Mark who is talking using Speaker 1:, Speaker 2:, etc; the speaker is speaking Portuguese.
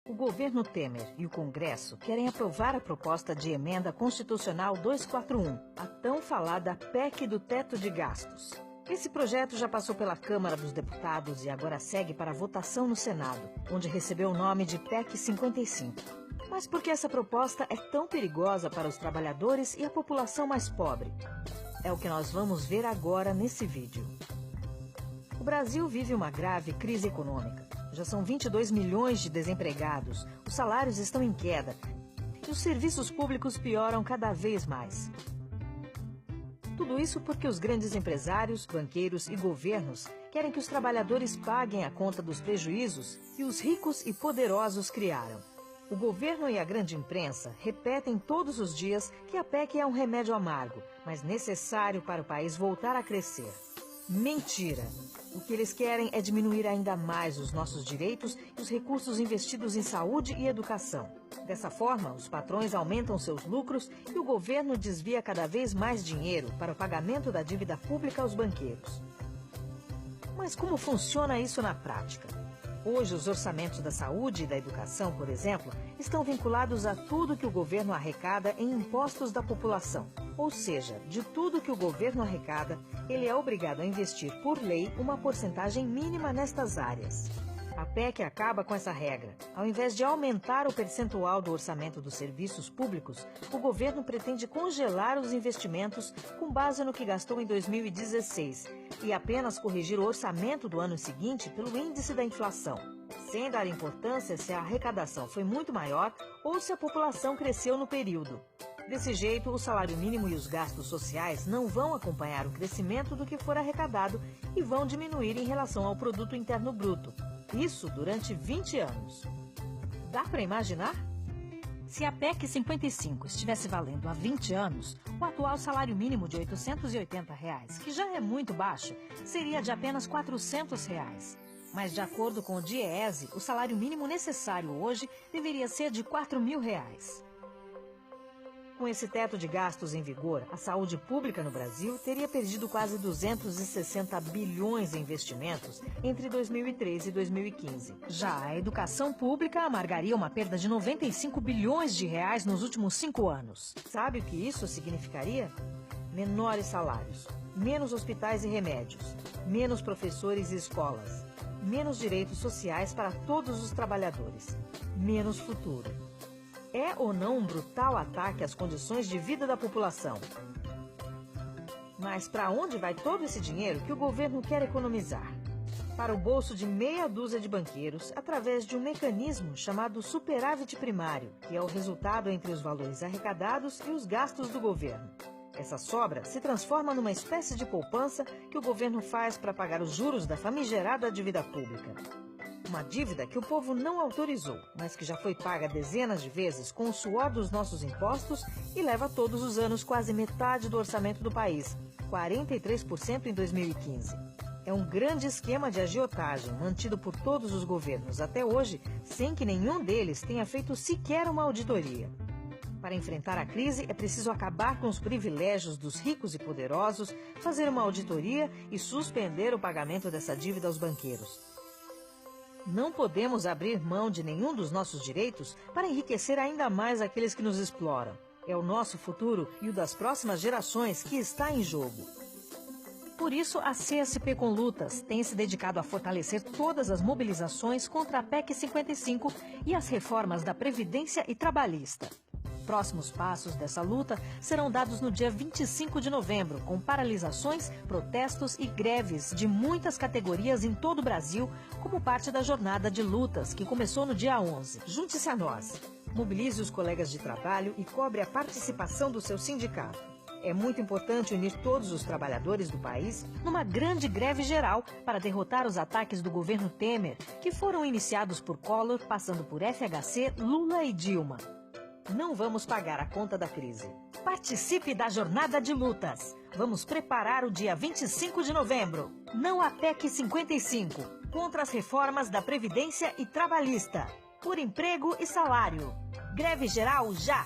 Speaker 1: O governo Temer e o Congresso querem aprovar a proposta de emenda constitucional 241, a tão falada PEC do teto de gastos. Esse projeto já passou pela Câmara dos Deputados e agora segue para votação no Senado, onde recebeu o nome de PEC 55. Mas por que essa proposta é tão perigosa para os trabalhadores e a população mais pobre? É o que nós vamos ver agora nesse vídeo. O Brasil vive uma grave crise econômica. Já são 22 milhões de desempregados, os salários estão em queda e os serviços públicos pioram cada vez mais. Tudo isso porque os grandes empresários, banqueiros e governos querem que os trabalhadores paguem a conta dos prejuízos que os ricos e poderosos criaram. O governo e a grande imprensa repetem todos os dias que a PEC é um remédio amargo, mas necessário para o país voltar a crescer. Mentira! O que eles querem é diminuir ainda mais os nossos direitos e os recursos investidos em saúde e educação. Dessa forma, os patrões aumentam seus lucros e o governo desvia cada vez mais dinheiro para o pagamento da dívida pública aos banqueiros. Mas como funciona isso na prática? Hoje, os orçamentos da saúde e da educação, por exemplo, estão vinculados a tudo que o governo arrecada em impostos da população. Ou seja, de tudo que o governo arrecada, ele é obrigado a investir por lei uma porcentagem mínima nestas áreas. A PEC acaba com essa regra. Ao invés de aumentar o percentual do orçamento dos serviços públicos, o governo pretende congelar os investimentos com base no que gastou em 2016 e apenas corrigir o orçamento do ano seguinte pelo índice da inflação, sem dar importância se a arrecadação foi muito maior ou se a população cresceu no período. Desse jeito, o salário mínimo e os gastos sociais não vão acompanhar o crescimento do que for arrecadado e vão diminuir em relação ao produto interno bruto. Isso durante 20 anos. Dá para imaginar? Se a PEC 55 estivesse valendo há 20 anos, o atual salário mínimo de R$ 880, que já é muito baixo, seria de apenas R$ 400. Mas, de acordo com o DIEESE, o salário mínimo necessário hoje deveria ser de R$ 4.000. Com esse teto de gastos em vigor, a saúde pública no Brasil teria perdido quase 260 bilhões em investimentos entre 2013 e 2015. Já a educação pública amargaria uma perda de 95 bilhões de reais nos últimos 5 anos. Sabe o que isso significaria? Menores salários, menos hospitais e remédios, menos professores e escolas, menos direitos sociais para todos os trabalhadores, menos futuro. É ou não um brutal ataque às condições de vida da população? Mas para onde vai todo esse dinheiro que o governo quer economizar? Para o bolso de meia dúzia de banqueiros, através de um mecanismo chamado superávit primário, que é o resultado entre os valores arrecadados e os gastos do governo. Essa sobra se transforma numa espécie de poupança que o governo faz para pagar os juros da famigerada dívida pública. Uma dívida que o povo não autorizou, mas que já foi paga dezenas de vezes com o suor dos nossos impostos e leva todos os anos quase metade do orçamento do país, 43% em 2015. É um grande esquema de agiotagem mantido por todos os governos até hoje, sem que nenhum deles tenha feito sequer uma auditoria. Para enfrentar a crise, é preciso acabar com os privilégios dos ricos e poderosos, fazer uma auditoria e suspender o pagamento dessa dívida aos banqueiros. Não podemos abrir mão de nenhum dos nossos direitos para enriquecer ainda mais aqueles que nos exploram. É o nosso futuro e o das próximas gerações que está em jogo. Por isso, a CSP com Lutas tem se dedicado a fortalecer todas as mobilizações contra a PEC 55 e as reformas da Previdência e Trabalhista. Próximos passos dessa luta serão dados no dia 25 de novembro, com paralisações, protestos e greves de muitas categorias em todo o Brasil, como parte da jornada de lutas que começou no dia 11. Junte-se a nós. Mobilize os colegas de trabalho e cobre a participação do seu sindicato. É muito importante unir todos os trabalhadores do país numa grande greve geral para derrotar os ataques do governo Temer, que foram iniciados por Collor, passando por FHC, Lula e Dilma. Não vamos pagar a conta da crise. Participe da jornada de lutas. Vamos preparar o dia 25 de novembro. Não a PEC 55. Contra as reformas da Previdência e Trabalhista. Por emprego e salário. Greve geral já!